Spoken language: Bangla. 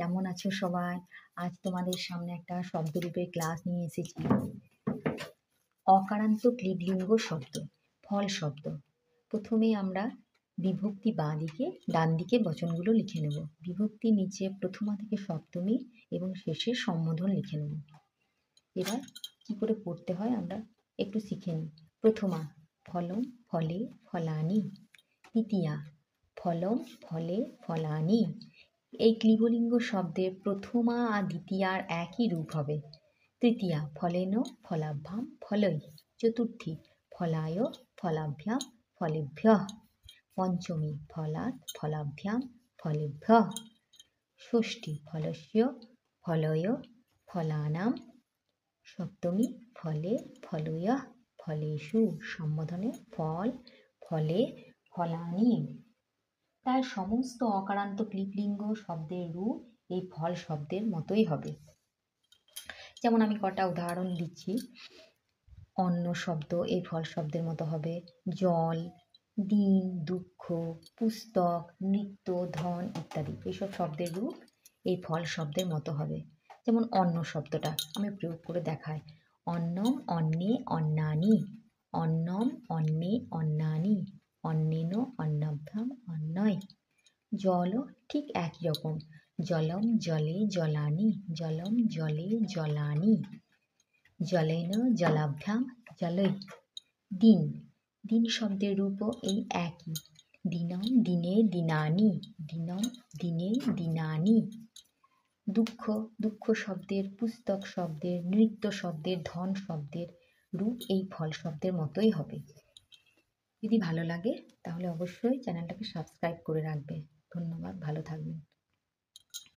কেমন আছো সবাই? আজ তোমাদের সামনে একটা শব্দরূপের ক্লাস নিয়ে এসেছি। অকারান্ত ক্লীবলিঙ্গ শব্দ, ফল শব্দ। প্রথমে আমরা বিভক্তি বাঁ দিকে, ডান দিকে বচনগুলো লিখে নেব। বিভক্তি নিচে প্রথমা থেকে সপ্তমী এবং শেষে সম্বোধন লিখে নেব। এবার কি করে পড়তে হয় আমরা একটু শিখে নিই। প্রথমা ফলম ফলে ফলানি, তৃতীয়া ফলম ফলে ফলানি। এই ক্লীবলিঙ্গ শব্দের প্রথমা আর দ্বিতীয়ার একই রূপ হবে। তৃতীয়া ফলেন ফলাভ্যাম ফলৈ, চতুর্থী ফলায় ফলাভ্যাম ফলেভ্যঃ, পঞ্চমী ফলাৎ ফলাভ্যাম ফলেভ্যঃ, ষষ্ঠী ফলস্য ফলয় ফলানাম, সপ্তমী ফলে ফলয়ঃ ফলেষু, সম্বোধনে ফল ফলে ফলানি। তাই সমস্ত অকারান্ত ক্লীবলিঙ্গ শব্দের রূপ এই ফল শব্দের মতোই হবে। যেমন আমি কটা উদাহরণ দিচ্ছি। অন্ন শব্দ এই ফল শব্দের মতো হবে। জল, দিন, দুঃখ, পুস্তক, নৃত্য, ধন ইত্যাদি এইসব শব্দের রূপ এই ফল শব্দের মতো হবে। যেমন অন্ন শব্দটা আমি প্রয়োগ করে দেখাই। অন্নম অন্নে অন্নানি, অন্নম অন্নে অন্নানি, অন্নেন অন্নাভ্যাম অন্নয়। জলও ঠিক একই রকম। জলম জলে জলানি, জলম জলে জলানি, জলেন জলাভ্যাম জলৈ। দিন, দিন শব্দের রূপও এই একই। দিনম দিনে দিনানি, দিনম দিনে দিনানি। দুঃখ, দুঃখ শব্দের, পুস্তক শব্দের, নৃত্য শব্দের, ধন শব্দের রূপ এই ফল শব্দের মতোই হবে। যদি ভালো লাগে তাহলে অবশ্যই চ্যানেলটাকে সাবস্ক্রাইব করে রাখবে। ধন্যবাদ, ভালো থাকবেন।